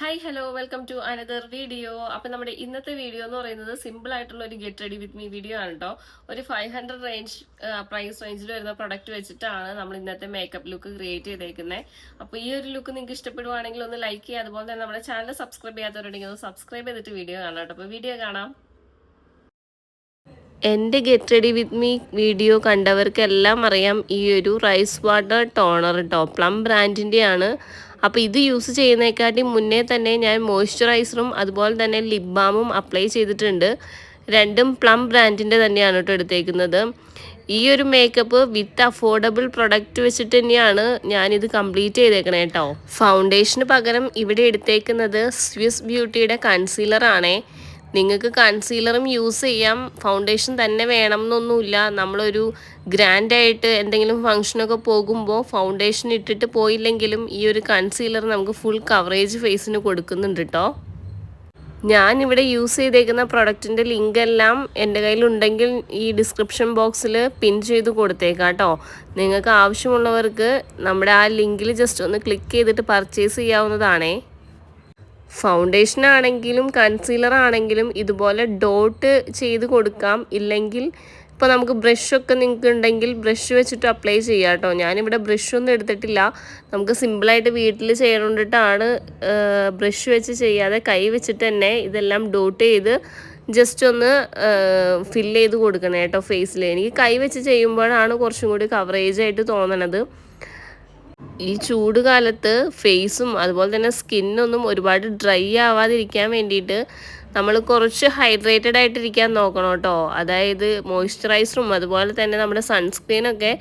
Hi hello welcome to another video. അപ്പം നമ്മുടെ ഇന്നത്തെ വീഡിയോ എന്ന് പറയുന്നത് സിമ്പിൾ ആയിട്ടുള്ള ഒരു get ready with me video ആണ് കേട്ടോ. ഒരു 500 റേഞ്ച് പ്രൈസ് റേഞ്ചിൽ വരുന്ന പ്രൊഡക്റ്റ് വെച്ചിട്ടാണ് നമ്മൾ ഇന്നത്തെ മേക്കപ്പ് ലുക്ക് ക്രിയേറ്റ് ചെയ്തേക്കുന്നത്. അപ്പോൾ ഈ ഒരു ലുക്ക് നിങ്ങൾക്ക് ഇഷ്ടപ്പെടുവാണെങ്കിൽ ഒന്ന് ലൈക്ക് ചെയ്യുക. അതുപോലെ തന്നെ നമ്മുടെ ചാനൽ സബ്സ്ക്രൈബ് ചെയ്യാത്തവരുണ്ടെങ്കിൽ ഒന്ന് സബ്സ്ക്രൈബ് ചെയ്തിട്ട് വീഡിയോ കാണാം കേട്ടോ. അപ്പോൾ വീഡിയോ കാണാം. എൻ്റെ get ready with me video കണ്ടവർക്കെല്ലാം അറിയാം ഈ ഒരു റൈസ് വാട്ടർ ടോണർ കേട്ടോ, പ്ലം ബ്രാൻഡിൻ്റെയാണ്. അപ്പോൾ ഇത് യൂസ് ചെയ്യുന്നതിനെക്കാട്ടി മുന്നേ തന്നെ ഞാൻ മോയ്സ്ചറൈസറും അതുപോലെ തന്നെ ലിപ് ബാമും അപ്ലൈ ചെയ്തിട്ടുണ്ട്. രണ്ടും പ്ലം ബ്രാൻഡിൻ്റെ തന്നെയാണ് കേട്ടോ എടുത്തേക്കുന്നത്. ഈ ഒരു മേക്കപ്പ് വിത്ത് അഫോർഡബിൾ പ്രൊഡക്റ്റ് വെച്ചിട്ട് തന്നെയാണ് ഞാനിത് കംപ്ലീറ്റ് ചെയ്തേക്കണേ കേട്ടോ. ഫൗണ്ടേഷന് പകരം ഇവിടെ എടുത്തേക്കുന്നത് സ്വിസ് ബ്യൂട്ടിയുടെ കൺസീലറാണേ. നിങ്ങൾക്ക് കൺസീലറും യൂസ് ചെയ്യാം, ഫൗണ്ടേഷൻ തന്നെ വേണം എന്നൊന്നുമില്ല. നമ്മളൊരു ഗ്രാൻഡായിട്ട് എന്തെങ്കിലും ഫംഗ്ഷനൊക്കെ പോകുമ്പോൾ ഫൗണ്ടേഷൻ ഇട്ടിട്ട് പോയില്ലെങ്കിലും ഈ ഒരു കൺസീലർ നമുക്ക് ഫുൾ കവറേജ് ഫേസിന് കൊടുക്കുന്നുണ്ട് കേട്ടോ. ഞാനിവിടെ യൂസ് ചെയ്തേക്കുന്ന പ്രൊഡക്റ്റിൻ്റെ ലിങ്ക് എല്ലാം എൻ്റെ കയ്യിലുണ്ടെങ്കിൽ ഈ ഡിസ്ക്രിപ്ഷൻ ബോക്സിൽ പിൻ ചെയ്ത് കൊടുത്തേക്കാം കേട്ടോ. നിങ്ങൾക്ക് ആവശ്യമുള്ളവർക്ക് നമ്മുടെ ആ ലിങ്കിൽ ജസ്റ്റ് ഒന്ന് ക്ലിക്ക് ചെയ്തിട്ട് പർച്ചേസ് ചെയ്യാവുന്നതാണേ. ഫൗണ്ടേഷൻ ആണെങ്കിലും കൺസീലർ ആണെങ്കിലും ഇതുപോലെ ഡോട്ട് ചെയ്ത് കൊടുക്കാം. ഇല്ലെങ്കിൽ ഇപ്പോൾ നമുക്ക് ബ്രഷൊക്കെ നിങ്ങൾക്ക് ഉണ്ടെങ്കിൽ ബ്രഷ് വെച്ചിട്ട് അപ്ലൈ ചെയ്യാം കേട്ടോ. ഞാനിവിടെ ബ്രഷൊന്നും എടുത്തിട്ടില്ല. നമുക്ക് സിമ്പിളായിട്ട് വീട്ടിൽ ചെയ്തുകൊണ്ടിട്ടാണ് ബ്രഷ് വെച്ച് ചെയ്യാതെ കൈ വെച്ചിട്ട് തന്നെ ഇതെല്ലാം ഡോട്ട് ചെയ്ത് ജസ്റ്റ് ഒന്ന് ഫില്ല് ചെയ്ത് കൊടുക്കണം കേട്ടോ ഫേസിൽ. എനിക്ക് കൈ വെച്ച് ചെയ്യുമ്പോഴാണ് കുറച്ചും കൂടി കവറേജ് ആയിട്ട് തോന്നണത്. ഈ ചൂട് കാലത്ത് ഫേസും അതുപോലെ തന്നെ സ്കിന്നൊന്നും ഒരുപാട് ഡ്രൈ ആവാതിരിക്കാൻ വേണ്ടിയിട്ട് നമ്മൾ കുറച്ച് ഹൈഡ്രേറ്റഡ് ആയിട്ടിരിക്കാൻ നോക്കണം കേട്ടോ. അതായത് മോയ്സ്ചറൈസറും അതുപോലെ തന്നെ നമ്മുടെ സൺസ്ക്രീനൊക്കെ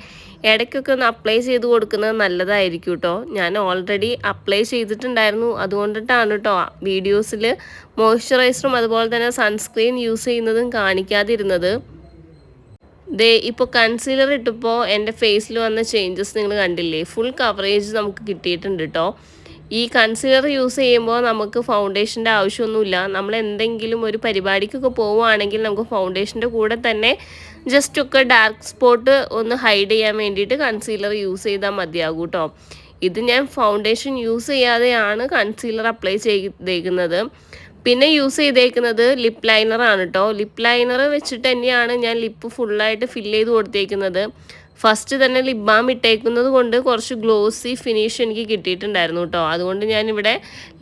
ഇടയ്ക്കൊക്കെ ഒന്ന് അപ്ലൈ ചെയ്ത് കൊടുക്കുന്നത് നല്ലതായിരിക്കും കേട്ടോ. ഞാൻ ഓൾറെഡി അപ്ലൈ ചെയ്തിട്ടുണ്ടായിരുന്നു, അതുകൊണ്ടിട്ടാണ് കേട്ടോ വീഡിയോസിൽ മോയ്സ്ചറൈസറും അതുപോലെ തന്നെ സൺസ്ക്രീൻ യൂസ് ചെയ്യുന്നതും കാണിക്കാതിരുന്നത്. ഇപ്പോൾ കൺസീലർ ഇട്ടപ്പോൾ എൻ്റെ ഫേസിൽ വന്ന ചേഞ്ചസ് നിങ്ങൾ കണ്ടില്ലേ? ഫുൾ കവറേജ് നമുക്ക് കിട്ടിയിട്ടുണ്ട് കേട്ടോ. ഈ കൺസീലർ യൂസ് ചെയ്യുമ്പോൾ നമുക്ക് ഫൗണ്ടേഷൻ്റെ ആവശ്യമൊന്നുമില്ല. നമ്മൾ എന്തെങ്കിലും ഒരു പരിപാടിക്കൊക്കെ പോവുകയാണെങ്കിൽ നമുക്ക് ഫൗണ്ടേഷൻ്റെ കൂടെ തന്നെ ജസ്റ്റ് ഒക്കെ ഡാർക്ക് സ്പോട്ട് ഒന്ന് ഹൈഡ് ചെയ്യാൻ വേണ്ടിയിട്ട് കൺസീലർ യൂസ് ചെയ്താൽ മതിയാകും കേട്ടോ. ഇത് ഞാൻ ഫൗണ്ടേഷൻ യൂസ് ചെയ്യാതെയാണ് കൺസീലർ അപ്ലൈ ചെയ്തേക്കുന്നത്. പിന്നെ യൂസ് ചെയ്തേക്കുന്നത് ലിപ്പ് ലൈനറാണ് കേട്ടോ. ലിപ്പ് ലൈനർ വെച്ചിട്ട് തന്നെയാണ് ഞാൻ ലിപ്പ് ഫുള്ളായിട്ട് ഫില്ല് ചെയ്ത് കൊടുത്തേക്കുന്നത്. ഫസ്റ്റ് തന്നെ ലിപ് ബാം ഇട്ടേക്കുന്നത് കൊണ്ട് കുറച്ച് ഗ്ലോസി ഫിനിഷ് എനിക്ക് കിട്ടിയിട്ടുണ്ടായിരുന്നു കേട്ടോ. അതുകൊണ്ട് ഞാനിവിടെ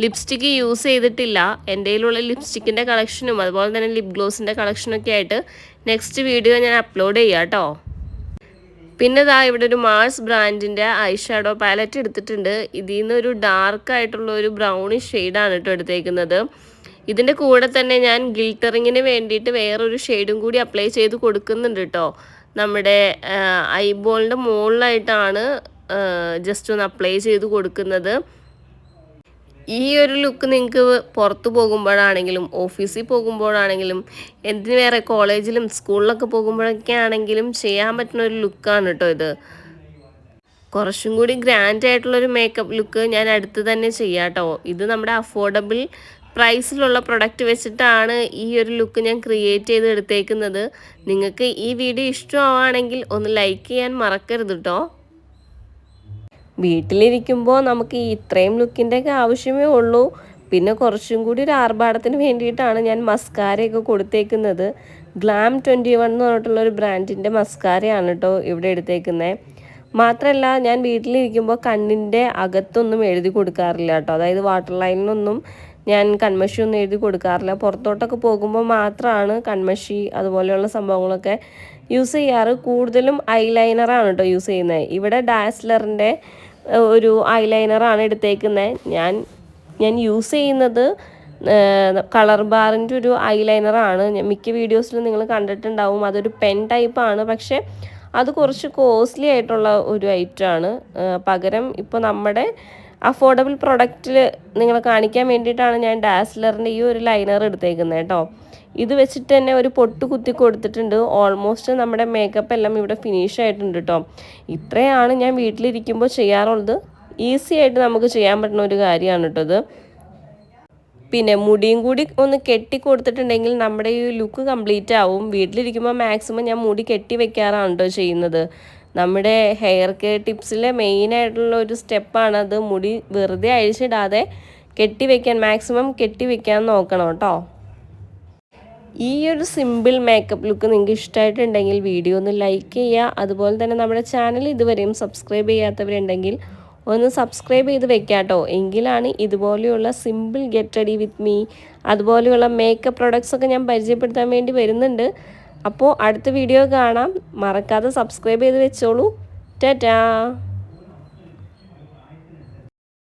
ലിപ്സ്റ്റിക്ക് യൂസ് ചെയ്തിട്ടില്ല. എൻ്റെ കയ്യിലുള്ള ലിപ്സ്റ്റിക്കിൻ്റെ കളക്ഷനും അതുപോലെ തന്നെ ലിപ് ഗ്ലോസിൻ്റെ കളക്ഷനൊക്കെ ആയിട്ട് നെക്സ്റ്റ് വീഡിയോ ഞാൻ അപ്ലോഡ് ചെയ്യാം കേട്ടോ. പിന്നെ ഇവിടെ ഒരു മാർസ് ബ്രാൻഡിൻ്റെ ഐ ഷാഡോ പാലറ്റ് എടുത്തിട്ടുണ്ട്. ഇതിൽ നിന്ന് ഒരു ഡാർക്ക് ആയിട്ടുള്ള ഒരു ബ്രൗണിഷ് ഷെയ്ഡാണ് കേട്ടോ എടുത്തേക്കുന്നത്. ഇതിൻ്റെ കൂടെ തന്നെ ഞാൻ ഗിൽറ്ററിങ്ങിന് വേണ്ടിയിട്ട് വേറൊരു ഷെയ്ഡും കൂടി അപ്ലൈ ചെയ്ത് കൊടുക്കുന്നുണ്ട് കേട്ടോ. നമ്മുടെ ഐബോളിൻ്റെ മുകളിലായിട്ടാണ് ജസ്റ്റ് ഒന്ന് അപ്ലൈ ചെയ്ത് കൊടുക്കുന്നത്. ഈ ഒരു ലുക്ക് നിങ്ങൾക്ക് പുറത്ത് പോകുമ്പോഴാണെങ്കിലും ഓഫീസിൽ പോകുമ്പോഴാണെങ്കിലും എന്തിന് വേറെ കോളേജിലും സ്കൂളിലൊക്കെ പോകുമ്പോഴൊക്കെ ആണെങ്കിലും ചെയ്യാൻ പറ്റുന്ന ഒരു ലുക്കാണ് കേട്ടോ ഇത്. കുറച്ചും കൂടി ഗ്രാൻഡ് ആയിട്ടുള്ളൊരു മേക്കപ്പ് ലുക്ക് ഞാൻ അടുത്ത് തന്നെ ചെയ്യാം കേട്ടോ. ഇത് നമ്മുടെ അഫോർഡബിൾ പ്രൈസിലുള്ള പ്രൊഡക്റ്റ് വെച്ചിട്ടാണ് ഈ ഒരു ലുക്ക് ഞാൻ ക്രിയേറ്റ് ചെയ്ത് എടുത്തേക്കുന്നത്. നിങ്ങൾക്ക് ഈ വീഡിയോ ഇഷ്ടമാണെങ്കിൽ ഒന്ന് ലൈക്ക് ചെയ്യാൻ മറക്കരുത് കേട്ടോ. വീട്ടിലിരിക്കുമ്പോൾ നമുക്ക് ഇത്രയും ലുക്കിൻ്റെയൊക്കെ ആവശ്യമേ ഉള്ളൂ. പിന്നെ കുറച്ചും കൂടി ഒരു ആർഭാടത്തിന് വേണ്ടിയിട്ടാണ് ഞാൻ മസ്കാരയൊക്കെ കൊടുത്തേക്കുന്നത്. ഗ്ലാം 21 എന്ന് പറഞ്ഞിട്ടുള്ളൊരു ബ്രാൻഡിൻ്റെ മസ്കാരയാണ് കേട്ടോ ഇവിടെ എടുത്തേക്കുന്നത്. മാത്രമല്ല ഞാൻ വീട്ടിലിരിക്കുമ്പോൾ കണ്ണിൻ്റെ അകത്തൊന്നും എഴുതി കൊടുക്കാറില്ല കേട്ടോ. അതായത് വാട്ടർ ലൈനിനൊന്നും ഞാൻ കൺമഷി ഒന്നും എഴുതി കൊടുക്കാറില്ല. പുറത്തോട്ടൊക്കെ പോകുമ്പോൾ മാത്രമാണ് കൺമഷി അതുപോലെയുള്ള സംഭവങ്ങളൊക്കെ യൂസ് ചെയ്യാറ്. കൂടുതലും ഐലൈനറാണ് കേട്ടോ യൂസ് ചെയ്യുന്നത്. ഇവിടെ ഡാസ്ലറിൻ്റെ ഒരു ഐലൈനറാണ് എടുത്തേക്കുന്നത്. ഞാൻ യൂസ് ചെയ്യുന്നത് കളർ ബാറിൻ്റെ ഒരു ഐലൈനറാണ്. മിക്ക വീഡിയോസിലും നിങ്ങൾ കണ്ടിട്ടുണ്ടാവും. അതൊരു പെൻ ടൈപ്പാണ്, പക്ഷേ അത് കുറച്ച് കോസ്റ്റ്ലി ആയിട്ടുള്ള ഒരു ഐറ്റമാണ്. പകരം ഇപ്പോൾ നമ്മുടെ അഫോർഡബിൾ പ്രൊഡക്റ്റിൽ നിങ്ങളെ കാണിക്കാൻ വേണ്ടിയിട്ടാണ് ഞാൻ ഡാസ്ലറിൻ്റെ ഈ ഒരു ലൈനർ എടുത്തേക്കുന്നത് കേട്ടോ. ഇത് വെച്ചിട്ട് തന്നെ ഒരു പൊട്ട് കുത്തി കൊടുത്തിട്ടുണ്ട്. ഓൾമോസ്റ്റ് നമ്മുടെ മേക്കപ്പ് എല്ലാം ഇവിടെ ഫിനിഷ് ആയിട്ടുണ്ട് കേട്ടോ. ഇത്രയാണ് ഞാൻ വീട്ടിലിരിക്കുമ്പോൾ ചെയ്യാറുള്ളത്. ഈസി ആയിട്ട് നമുക്ക് ചെയ്യാൻ പറ്റുന്ന ഒരു കാര്യമാണ് കേട്ടോ ഇത്. പിന്നെ മുടിയും കൂടി ഒന്ന് കെട്ടി കൊടുത്തിട്ടുണ്ടെങ്കിൽ നമ്മുടെ ഈ ലുക്ക് കംപ്ലീറ്റ് ആവും. വീട്ടിലിരിക്കുമ്പോൾ മാക്സിമം ഞാൻ മുടി കെട്ടി വെക്കാറാണ് കേട്ടോ ചെയ്യുന്നത്. നമ്മുടെ ഹെയർ കെയർ ടിപ്സിലെ മെയിനായിട്ടുള്ള ഒരു സ്റ്റെപ്പാണത്. മുടി വെറുതെ അഴിച്ചിടാതെ മാക്സിമം കെട്ടി വെക്കാൻ നോക്കണം കേട്ടോ. ഈ ഒരു സിമ്പിൾ മേക്കപ്പ് ലുക്ക് നിങ്ങൾക്ക് ഇഷ്ടമായിട്ടുണ്ടെങ്കിൽ വീഡിയോ ഒന്ന് ലൈക്ക് ചെയ്യുക. അതുപോലെ തന്നെ നമ്മുടെ ചാനൽ ഇതുവരെയും സബ്സ്ക്രൈബ് ചെയ്യാത്തവരുണ്ടെങ്കിൽ ഒന്ന് സബ്സ്ക്രൈബ് ചെയ്ത് വെക്കാം കേട്ടോ. എങ്കിലാണ് ഇതുപോലെയുള്ള simple get ready with me അതുപോലെയുള്ള മേക്കപ്പ് പ്രൊഡക്ട്സ് ഒക്കെ ഞാൻ പരിചയപ്പെടുത്താൻ വേണ്ടി വരുന്നുണ്ട്. അപ്പോൾ അടുത്ത വീഡിയോ കാണാം. മറക്കാതെ സബ്സ്ക്രൈബ് ചെയ്ത് വെച്ചോളൂ. ടാറ്റാ.